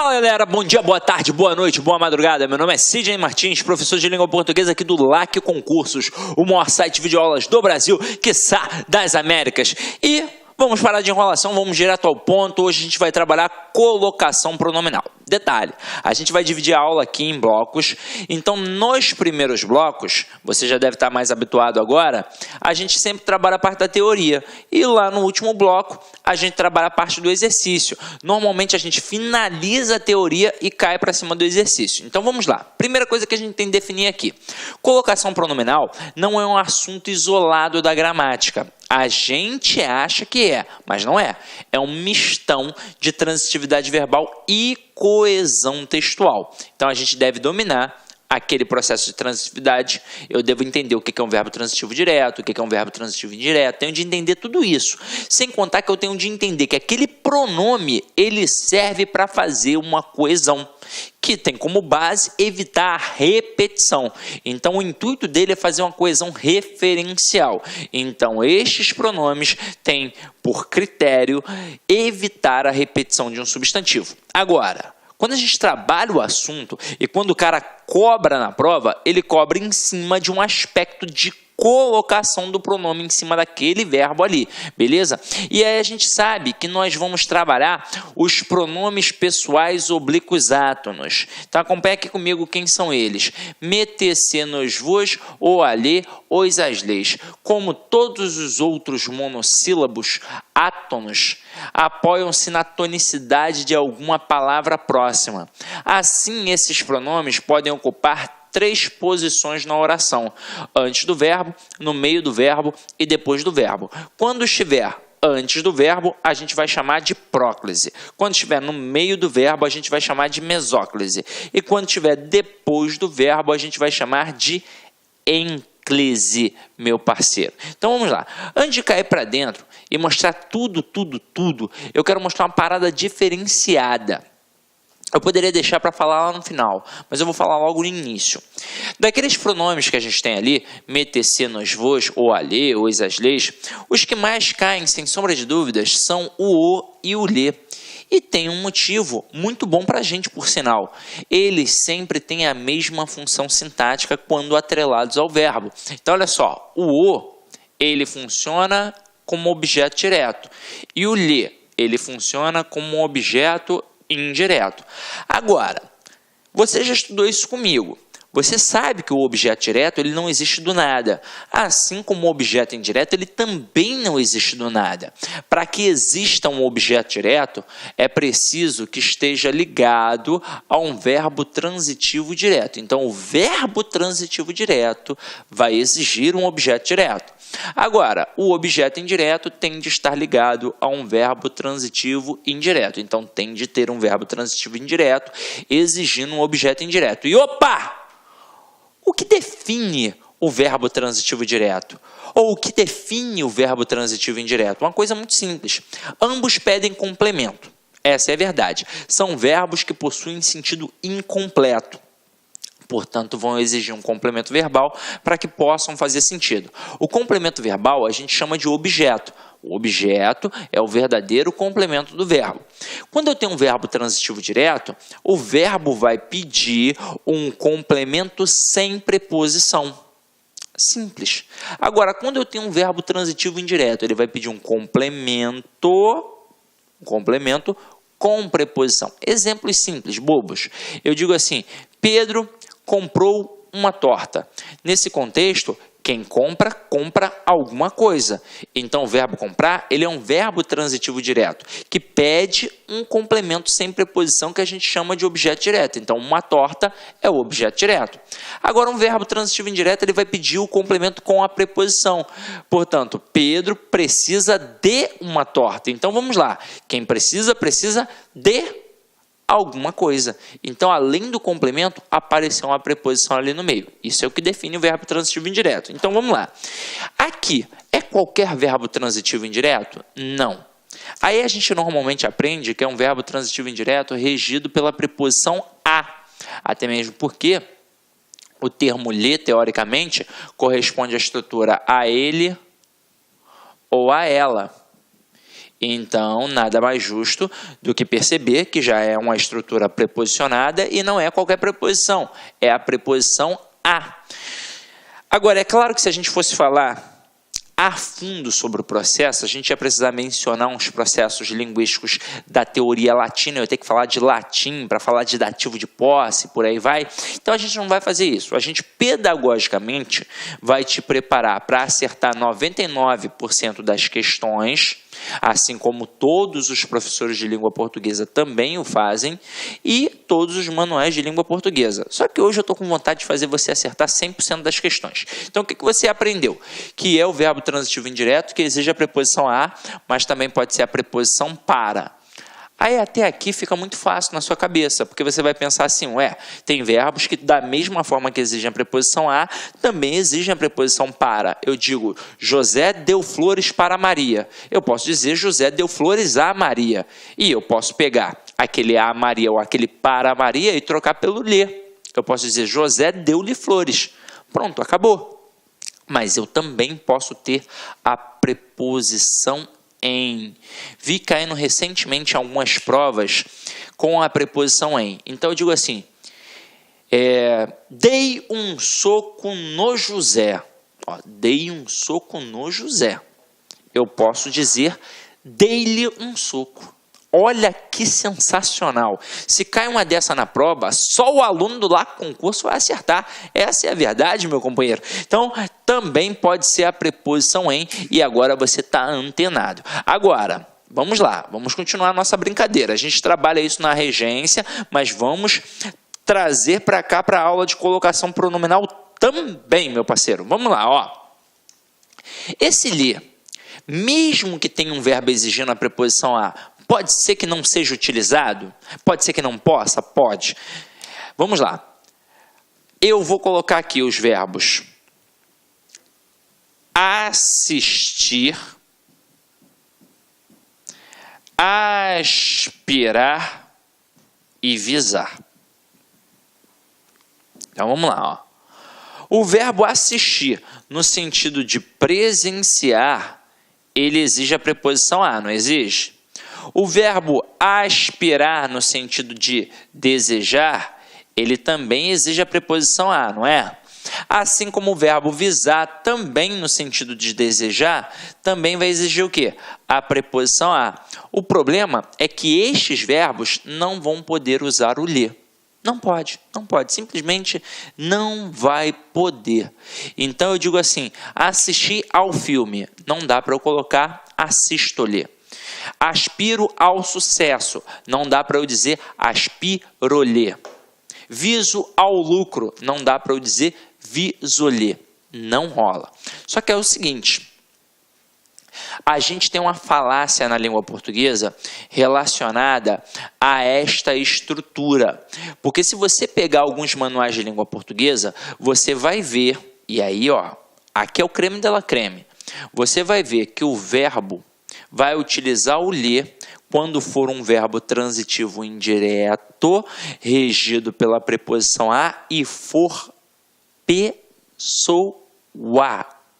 Fala galera, bom dia, boa tarde, boa noite, boa madrugada. Meu nome é Sidney Martins, professor de língua portuguesa aqui do LAC Concursos, o maior site de videoaulas do Brasil, quiçá das Américas. E vamos parar de enrolação, vamos direto ao ponto. Hoje a gente vai trabalhar colocação pronominal. Detalhe, a gente vai dividir a aula aqui em blocos, então nos primeiros blocos, você já deve estar mais habituado agora, a gente sempre trabalha a parte da teoria, e lá no último bloco, a gente trabalha a parte do exercício. Normalmente a gente finaliza a teoria e cai para cima do exercício. Então vamos lá, primeira coisa que a gente tem que definir aqui, colocação pronominal não é um assunto isolado da gramática. A gente acha que é, mas não é. É um mistão de transitividade verbal e coesão textual. Então, a gente deve dominar aquele processo de transitividade. Eu devo entender o que é um verbo transitivo direto, o que é um verbo transitivo indireto. Tenho de entender tudo isso. Sem contar que eu tenho de entender que aquele pronome, ele serve para fazer uma coesão, que tem como base evitar a repetição. Então, o intuito dele é fazer uma coesão referencial. Então, estes pronomes têm por critério evitar a repetição de um substantivo. Agora, quando a gente trabalha o assunto e quando o cara cobra na prova, ele cobra em cima de um aspecto de colocação do pronome em cima daquele verbo ali, beleza? E aí a gente sabe que nós vamos trabalhar os pronomes pessoais oblíquos átonos. Então acompanha aqui comigo quem são eles. Metece, nos, vos, o, alê, os, as, leis. Como todos os outros monossílabos átonos, apoiam-se na tonicidade de alguma palavra próxima. Assim, esses pronomes podem ocupar três posições na oração: antes do verbo, no meio do verbo e depois do verbo. Quando estiver antes do verbo, a gente vai chamar de próclise. Quando estiver no meio do verbo, a gente vai chamar de mesóclise. E quando estiver depois do verbo, a gente vai chamar de enclise, meu parceiro. Então vamos lá. Antes de cair para dentro e mostrar tudo, eu quero mostrar uma parada diferenciada. Eu poderia deixar para falar lá no final, mas eu vou falar logo no início. Daqueles pronomes que a gente tem ali, metece, nos, vos, o, alê, os, as, leis, os que mais caem, sem sombra de dúvidas, são o e o lê. E tem um motivo muito bom para a gente, por sinal. Eles sempre têm a mesma função sintática quando atrelados ao verbo. Então, olha só, o, ele funciona como objeto direto. E o lê, ele funciona como um objeto indireto. Agora, você já estudou isso comigo. Você sabe que o objeto direto ele não existe do nada. Assim como o objeto indireto, ele também não existe do nada. Para que exista um objeto direto, é preciso que esteja ligado a um verbo transitivo direto. Então, o verbo transitivo direto vai exigir um objeto direto. Agora, o objeto indireto tem de estar ligado a um verbo transitivo indireto. Então, tem de ter um verbo transitivo indireto exigindo um objeto indireto. E opa! O que define o verbo transitivo direto? Ou o que define o verbo transitivo indireto? Uma coisa muito simples. Ambos pedem complemento. Essa é a verdade. São verbos que possuem sentido incompleto. Portanto, vão exigir um complemento verbal para que possam fazer sentido. O complemento verbal a gente chama de objeto. O objeto é o verdadeiro complemento do verbo. Quando eu tenho um verbo transitivo direto, o verbo vai pedir um complemento sem preposição. Simples. Agora, quando eu tenho um verbo transitivo indireto, ele vai pedir um complemento com preposição. Exemplos simples, bobos. Eu digo assim: Pedro comprou uma torta. Nesse contexto, quem compra, compra alguma coisa. Então, o verbo comprar, ele é um verbo transitivo direto, que pede um complemento sem preposição que a gente chama de objeto direto. Então, uma torta é o objeto direto. Agora, um verbo transitivo indireto, ele vai pedir o complemento com a preposição. Portanto, Pedro precisa de uma torta. Então, vamos lá. Quem precisa, precisa de alguma coisa. Então, além do complemento, apareceu uma preposição ali no meio. Isso é o que define o verbo transitivo indireto. Então, vamos lá. Aqui, é qualquer verbo transitivo indireto? Não. Aí a gente normalmente aprende que é um verbo transitivo indireto regido pela preposição a. Até mesmo porque o termo lhe, teoricamente, corresponde à estrutura a ele ou a ela. Então, nada mais justo do que perceber que já é uma estrutura preposicionada e não é qualquer preposição, é a preposição a. Agora, é claro que se a gente fosse falar a fundo sobre o processo, a gente ia precisar mencionar uns processos linguísticos da teoria latina, eu ia ter que falar de latim para falar de dativo de posse, por aí vai. Então a gente não vai fazer isso. A gente pedagogicamente vai te preparar para acertar 99% das questões, assim como todos os professores de língua portuguesa também o fazem, e todos os manuais de língua portuguesa. Só que hoje eu estou com vontade de fazer você acertar 100% das questões. Então o que você aprendeu? Que é o verbo transitivo indireto, que exige a preposição a, mas também pode ser a preposição para. Aí até aqui fica muito fácil na sua cabeça, porque você vai pensar assim, tem verbos que da mesma forma que exigem a preposição a, também exigem a preposição para. Eu digo, José deu flores para Maria. Eu posso dizer, José deu flores a Maria. E eu posso pegar aquele a Maria ou aquele para Maria e trocar pelo lhe. Eu posso dizer, José deu-lhe flores. Pronto, acabou. Mas eu também posso ter a preposição em. Vi caindo recentemente algumas provas com a preposição em. Então eu digo assim, dei um soco no José. Dei um soco no José. Eu posso dizer, dei-lhe um soco. Olha que sensacional. Se cai uma dessa na prova, só o aluno do LAC Concurso vai acertar. Essa é a verdade, meu companheiro. Então, também pode ser a preposição em, e agora você está antenado. Agora, vamos lá, vamos continuar a nossa brincadeira. A gente trabalha isso na regência, mas vamos trazer para cá para a aula de colocação pronominal também, meu parceiro. Vamos lá, Esse lhe, mesmo que tenha um verbo exigindo a preposição a, pode ser que não seja utilizado? Pode ser que não possa? Pode. Vamos lá. Eu vou colocar aqui os verbos assistir, aspirar e visar. Então vamos lá. O verbo assistir, no sentido de presenciar, ele exige a preposição a, não exige? O verbo aspirar, no sentido de desejar, ele também exige a preposição a, não é? Assim como o verbo visar, também no sentido de desejar, também vai exigir o quê? A preposição a. O problema é que estes verbos não vão poder usar o lhe. Não pode, simplesmente não vai poder. Então eu digo assim, assistir ao filme, não dá para eu colocar assisto-lhe. Aspiro ao sucesso, não dá para eu dizer aspiro-lhe. Viso ao lucro, não dá para eu dizer viso-lhe. Não rola. Só que é o seguinte, a gente tem uma falácia na língua portuguesa relacionada a esta estrutura. Porque se você pegar alguns manuais de língua portuguesa, você vai ver, e aí aqui é o creme de la creme, você vai ver que o verbo vai utilizar o lhe quando for um verbo transitivo indireto, regido pela preposição a, e for pessoa.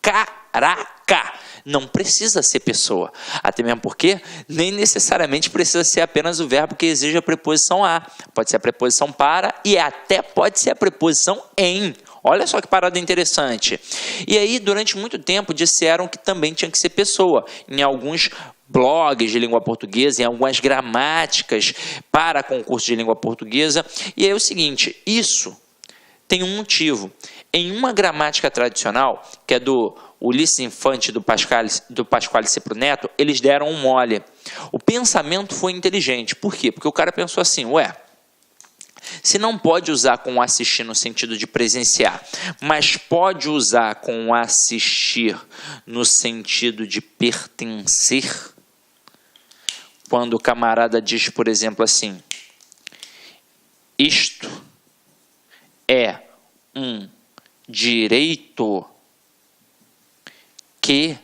Caraca! Não precisa ser pessoa. Até mesmo porque nem necessariamente precisa ser apenas o verbo que exige a preposição a. Pode ser a preposição para e até pode ser a preposição em. Olha só que parada interessante. E aí, durante muito tempo, disseram que também tinha que ser pessoa. Em alguns blogs de língua portuguesa, em algumas gramáticas para concurso de língua portuguesa. E aí é o seguinte, isso tem um motivo. Em uma gramática tradicional, que é do Ulisses Infante do Pasquale Cepro Neto, eles deram um mole. O pensamento foi inteligente. Por quê? Porque o cara pensou assim, se não pode usar com assistir no sentido de presenciar, mas pode usar com assistir no sentido de pertencer, quando o camarada diz, por exemplo, assim, isto é um direito que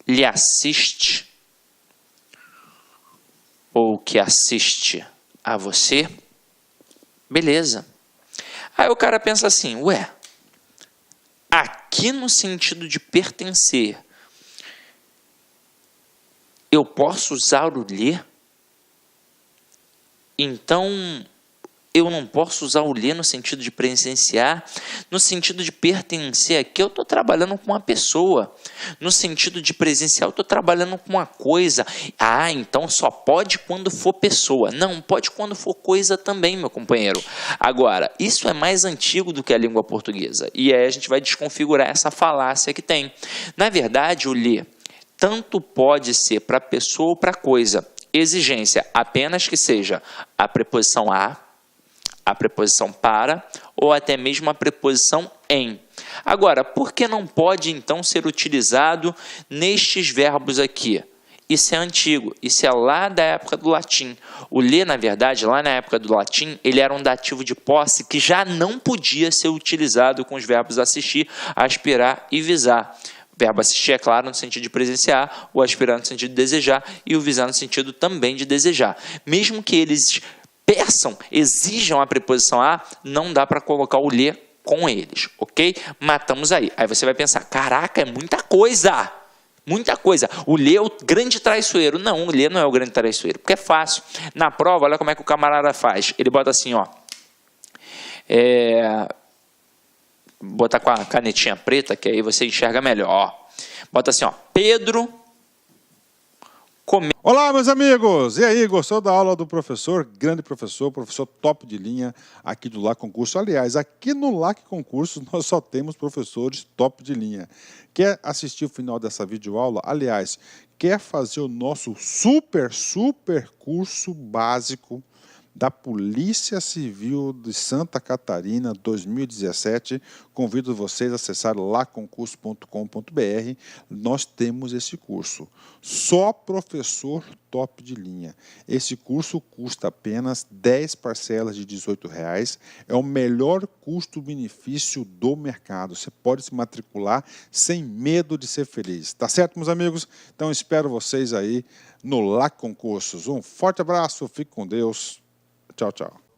lhe assiste ou que assiste a você, beleza. Aí o cara pensa assim, aqui no sentido de pertencer, eu posso usar o lê? Então, eu não posso usar o lê no sentido de presenciar, no sentido de pertencer aqui, eu estou trabalhando com uma pessoa. No sentido de presencial, eu estou trabalhando com uma coisa. Ah, então só pode quando for pessoa. Não, pode quando for coisa também, meu companheiro. Agora, isso é mais antigo do que a língua portuguesa. E aí a gente vai desconfigurar essa falácia que tem. Na verdade, o lê tanto pode ser para pessoa ou para coisa. Exigência, apenas que seja a preposição a preposição para ou até mesmo a preposição em. Agora, por que não pode então ser utilizado nestes verbos aqui? Isso é antigo, isso é lá da época do latim. O lê, na verdade, lá na época do latim, ele era um dativo de posse que já não podia ser utilizado com os verbos assistir, aspirar e visar. O verbo assistir, é claro, no sentido de presenciar, o aspirar no sentido de desejar e o visar no sentido também de desejar. Mesmo que eles peçam, exijam a preposição a, não dá para colocar o lê com eles, ok? Matamos aí. Aí você vai pensar, caraca, é muita coisa! Muita coisa. O lê é o grande traiçoeiro. Não, o lê não é o grande traiçoeiro, porque é fácil. Na prova, olha como é que o camarada faz. Ele bota assim, ó. Botar com a canetinha preta, que aí você enxerga melhor. Ó. Bota assim, ó. Pedro come... Olá, meus amigos! E aí, gostou da aula do professor? Grande professor, professor top de linha aqui do LAC Concurso. Aliás, aqui no LAC Concurso nós só temos professores top de linha. Quer assistir o final dessa videoaula? Aliás, quer fazer o nosso super curso básico da Polícia Civil de Santa Catarina 2017, convido vocês a acessar laconcurso.com.br. Nós temos esse curso. Só professor top de linha. Esse curso custa apenas 10 parcelas de R$18. É o melhor custo-benefício do mercado. Você pode se matricular sem medo de ser feliz. Tá certo, meus amigos? Então espero vocês aí no LAC Concursos. Um forte abraço, fique com Deus. Tchau, tchau.